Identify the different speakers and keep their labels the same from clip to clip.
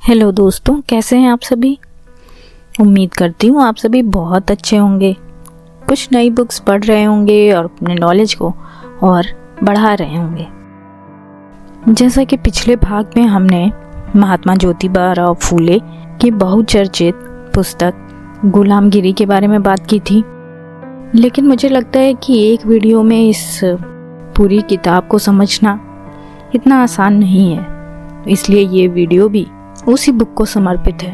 Speaker 1: Hello दोस्तों, कैसे हैं आप सभी। उम्मीद करती हूँ आप सभी बहुत अच्छे होंगे, कुछ नई बुक्स पढ़ रहे होंगे और अपने नॉलेज को और बढ़ा रहे होंगे। जैसा कि पिछले भाग में हमने महात्मा ज्योतिबा राव फूले की बहुचर्चित पुस्तक गुलामगिरी के बारे में बात की थी, लेकिन मुझे लगता है कि एक वीडियो में इस पूरी किताब को समझना इतना आसान नहीं है, इसलिए ये वीडियो भी उसी बुक को समर्पित है।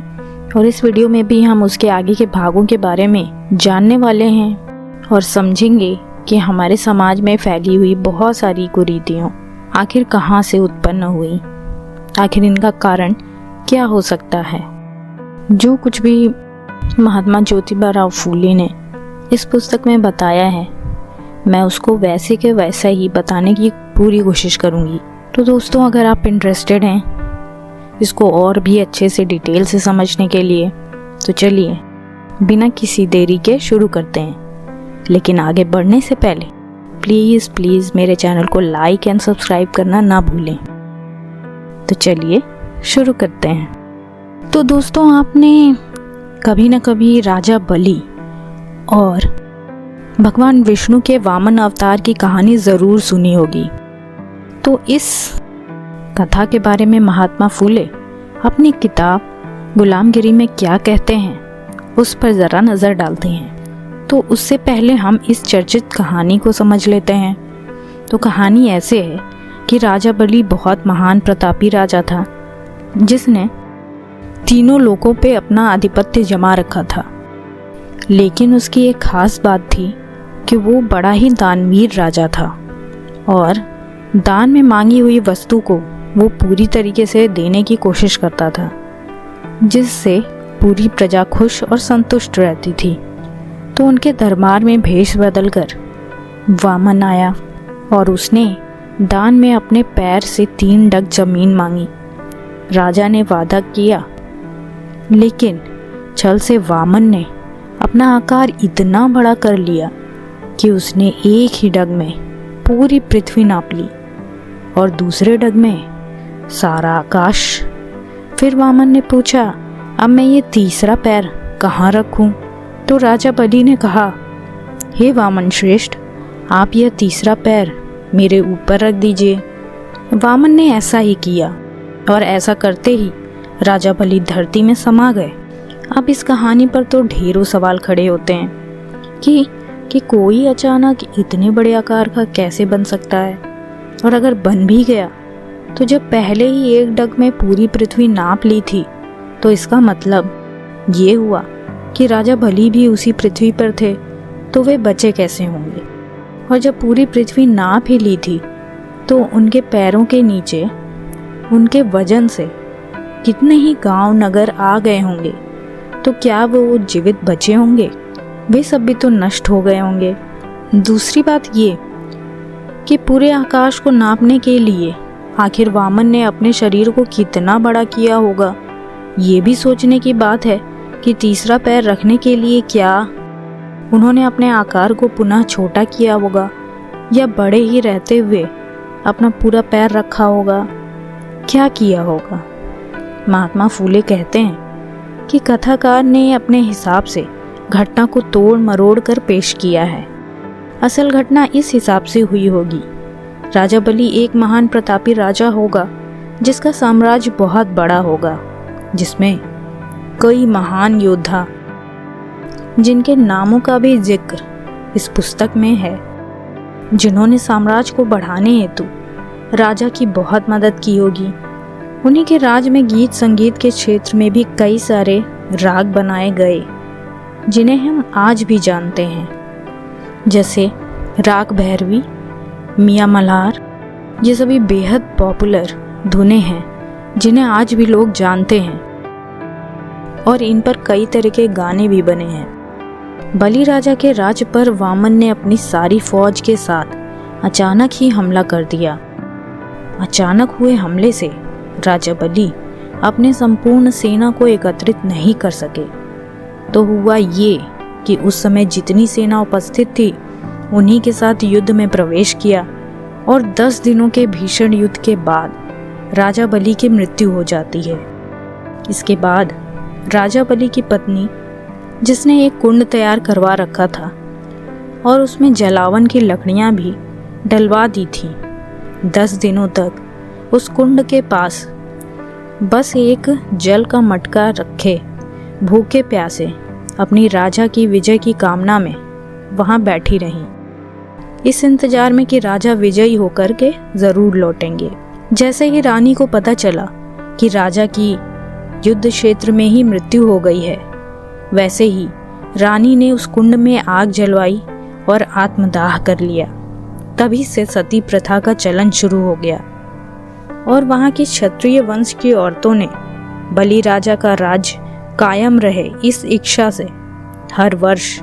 Speaker 1: और इस वीडियो में भी हम उसके आगे के भागों के बारे में जानने वाले हैं और समझेंगे कि हमारे समाज में फैली हुई बहुत सारी कुरीतियों आखिर कहाँ से उत्पन्न हुई, आखिर इनका कारण क्या हो सकता है। जो कुछ भी महात्मा ज्योतिबा राव फूले ने इस पुस्तक में बताया है, मैं उसको वैसे के वैसा ही बताने की पूरी कोशिश करूँगी। तो दोस्तों, अगर आप इंटरेस्टेड हैं इसको और भी अच्छे से डिटेल से समझने के लिए, तो चलिए बिना किसी देरी के शुरू करते हैं। लेकिन आगे बढ़ने से पहले प्लीज़ मेरे चैनल को लाइक एंड सब्सक्राइब करना ना भूलें। तो चलिए शुरू करते हैं। तो दोस्तों, आपने कभी ना कभी राजा बलि और भगवान विष्णु के वामन अवतार की कहानी ज़रूर सुनी होगी। तो इस कथा के बारे में महात्मा फूले अपनी किताब गुलामगिरी में क्या कहते हैं उस पर ज़रा नज़र डालते हैं। तो उससे पहले हम इस चर्चित कहानी को समझ लेते हैं। तो कहानी ऐसे है कि राजा बलि बहुत महान प्रतापी राजा था, जिसने तीनों लोकों पे अपना आधिपत्य जमा रखा था। लेकिन उसकी एक खास बात थी कि वो बड़ा ही दानवीर राजा था और दान में मांगी हुई वस्तु को वो पूरी तरीके से देने की कोशिश करता था, जिससे पूरी प्रजा खुश और संतुष्ट रहती थी। तो उनके दरबार में भेष बदलकर वामन आया और उसने दान में अपने पैर से 3 डग जमीन मांगी। राजा ने वादा किया, लेकिन छल से वामन ने अपना आकार इतना बड़ा कर लिया कि उसने एक ही डग में पूरी पृथ्वी नाप ली और दूसरे डग में सारा आकाश। फिर वामन ने पूछा, अब मैं ये तीसरा पैर कहाँ रखूं? तो राजा बलि ने कहा, हे वामन श्रेष्ठ, आप यह तीसरा पैर मेरे ऊपर रख दीजिए। वामन ने ऐसा ही किया और ऐसा करते ही राजा बलि धरती में समा गए। अब इस कहानी पर तो ढेरों सवाल खड़े होते हैं कि कोई अचानक इतने बड़े आकार का कैसे बन सकता है, और अगर बन भी गया तो जब पहले ही एक डग में पूरी पृथ्वी नाप ली थी, तो इसका मतलब ये हुआ कि राजा बलि भी उसी पृथ्वी पर थे, तो वे बचे कैसे होंगे। और जब पूरी पृथ्वी नाप ही ली थी, तो उनके पैरों के नीचे उनके वजन से कितने ही गांव नगर आ गए होंगे, तो क्या वो जीवित बचे होंगे? वे सब भी तो नष्ट हो गए होंगे। दूसरी बात ये कि पूरे आकाश को नापने के लिए आखिर वामन ने अपने शरीर को कितना बड़ा किया होगा। ये भी सोचने की बात है कि तीसरा पैर रखने के लिए क्या उन्होंने अपने आकार को पुनः छोटा किया होगा, या बड़े ही रहते हुए अपना पूरा पैर रखा होगा। क्या किया होगा? महात्मा फूले कहते हैं कि कथाकार ने अपने हिसाब से घटना को तोड़ मरोड़ कर पेश किया है। असल घटना इस हिसाब से हुई होगी, राजा बलि एक महान प्रतापी राजा होगा जिसका साम्राज्य बहुत बड़ा होगा, जिसमें कई महान योद्धा जिनके नामों का भी जिक्र इस पुस्तक में है, जिन्होंने साम्राज्य को बढ़ाने हेतु राजा की बहुत मदद की होगी। उन्हीं के राज में गीत संगीत के क्षेत्र में भी कई सारे राग बनाए गए, जिन्हें हम आज भी जानते हैं, जैसे राग भैरवी, मियाँ मल्हार। ये सभी बेहद पॉपुलर धुनें हैं जिन्हें आज भी लोग जानते हैं, और इन पर कई तरह के गाने भी बने हैं। बलि राजा के राज्य पर वामन ने अपनी सारी फौज के साथ अचानक ही हमला कर दिया। अचानक हुए हमले से राजा बलि अपने संपूर्ण सेना को एकत्रित नहीं कर सके। तो हुआ ये कि उस समय जितनी सेना उपस्थित थी, उन्हीं के साथ युद्ध में प्रवेश किया, और 10 दिनों के भीषण युद्ध के बाद राजा बलि की मृत्यु हो जाती है। इसके बाद राजा बलि की पत्नी, जिसने एक कुंड तैयार करवा रखा था और उसमें जलावन की लकड़ियां भी डलवा दी थी, 10 दिनों तक उस कुंड के पास बस एक जल का मटका रखे भूखे प्यासे अपनी राजा की विजय की कामना में वहां बैठी रहीं, इस इंतजार में कि राजा विजयी होकर के जरूर लौटेंगे। जैसे ही रानी को पता चला कि राजा की युद्ध क्षेत्र में ही मृत्यु हो गई है, वैसे ही रानी ने उस कुंड में आग जलवाई और आत्मदाह कर लिया। तभी से सती प्रथा का चलन शुरू हो गया और वहां की क्षत्रिय वंश की औरतों ने बलि राजा का राज कायम रहे इस इच्छा से हर वर्ष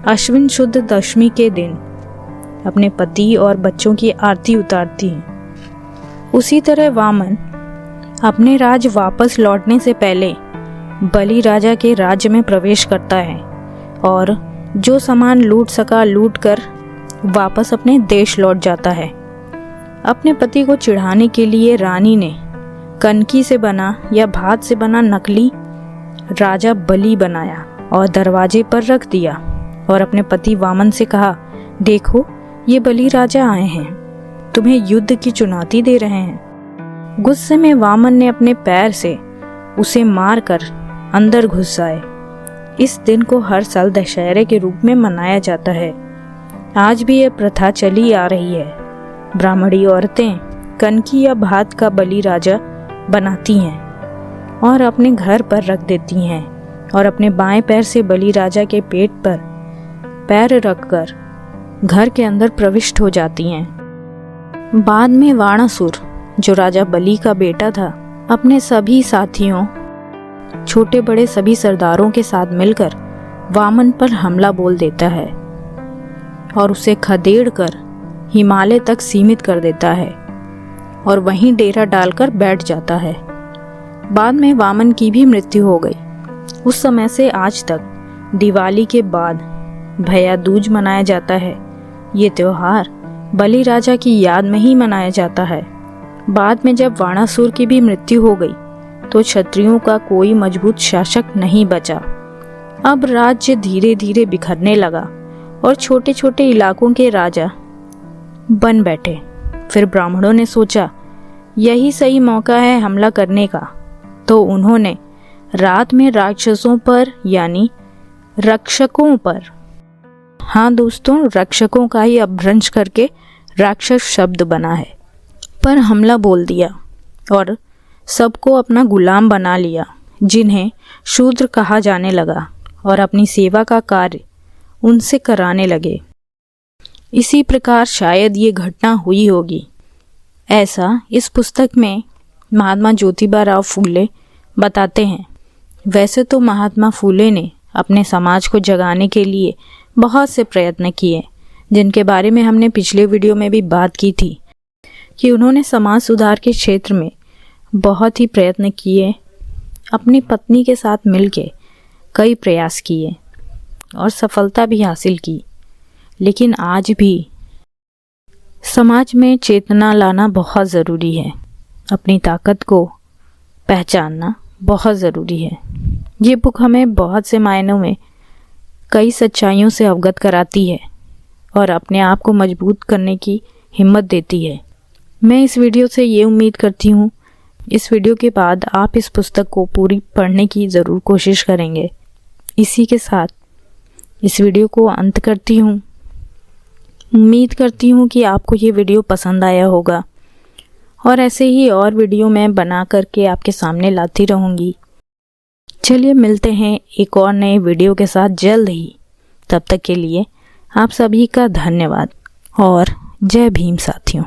Speaker 1: अश्विन शुद्ध दशमी के दिन अपने पति और बच्चों की आरती उतारती हैं। उसी तरह वामन अपने राज वापस लौटने से पहले बलि राजा के राज्य में प्रवेश करता है और जो सामान लूट सका लूट कर वापस अपने देश लौट जाता है। अपने पति को चिढ़ाने के लिए रानी ने कनकी से बना या भात से बना नकली राजा बलि बनाया और दरवाजे पर रख दिया और अपने पति वामन से कहा, देखो ये बलि राजा आए हैं, तुम्हें युद्ध की चुनौती दे रहे हैं। गुस्से में वामन ने अपने पैर से उसे मारकर अंदर घुस आए। इस दिन को हर साल दशहरे के रूप में मनाया जाता है। आज भी यह प्रथा चली आ रही है। ब्राह्मणी औरतें कनकी या भात का बलि राजा बनाती हैं और अपने घर पर रख देती हैं और अपने बाएं पैर से बलि राजा के पेट पर पैर रखकर घर के अंदर प्रविष्ट हो जाती हैं। बाद में वाणासुर, जो राजा बलि का बेटा था, अपने सभी साथियों, छोटे बड़े सभी सरदारों के साथ मिलकर वामन पर हमला बोल देता है और उसे खदेड़ कर हिमालय तक सीमित कर देता है और वहीं डेरा डालकर बैठ जाता है। बाद में वामन की भी मृत्यु हो गई। उस समय से आज तक दिवाली के बाद भैया दूज मनाया जाता है। ये त्योहार बलि राजा की याद में ही मनाया जाता है। बाद में जब वाणासुर की भी मृत्यु हो गई तो क्षत्रियों का कोई मजबूत शासक नहीं बचा। अब राज्य धीरे धीरे बिखरने लगा और छोटे छोटे इलाकों के राजा बन बैठे। फिर ब्राह्मणों ने सोचा यही सही मौका है हमला करने का, तो उन्होंने रात में राक्षसों पर यानी रक्षकों पर, हाँ दोस्तों, रक्षकों का ही अपभ्रंश करके राक्षस शब्द बना है, पर हमला बोल दिया और सबको अपना गुलाम बना लिया, जिन्हें शूद्र कहा जाने लगा और अपनी सेवा का कार्य उनसे कराने लगे। इसी प्रकार शायद ये घटना हुई होगी, ऐसा इस पुस्तक में महात्मा ज्योतिबा राव फूले बताते हैं। वैसे तो महात्मा फूले ने अपने समाज को जगाने के लिए बहुत से प्रयत्न किए, जिनके बारे में हमने पिछले वीडियो में भी बात की थी कि उन्होंने समाज सुधार के क्षेत्र में बहुत ही प्रयत्न किए। अपनी पत्नी के साथ मिलके कई प्रयास किए और सफलता भी हासिल की। लेकिन आज भी समाज में चेतना लाना बहुत ज़रूरी है। अपनी ताकत को पहचानना बहुत ज़रूरी है। ये बुक हमें बहुत से मायनों में कई सच्चाइयों से अवगत कराती है और अपने आप को मजबूत करने की हिम्मत देती है। मैं इस वीडियो से ये उम्मीद करती हूँ, इस वीडियो के बाद आप इस पुस्तक को पूरी पढ़ने की ज़रूर कोशिश करेंगे। इसी के साथ इस वीडियो को अंत करती हूँ। उम्मीद करती हूँ कि आपको ये वीडियो पसंद आया होगा और ऐसे ही और वीडियो मैं बना करके आपके सामने लाती रहूँगी। चलिए मिलते हैं एक और नए वीडियो के साथ जल्द ही। तब तक के लिए आप सभी का धन्यवाद और जय भीम साथियों।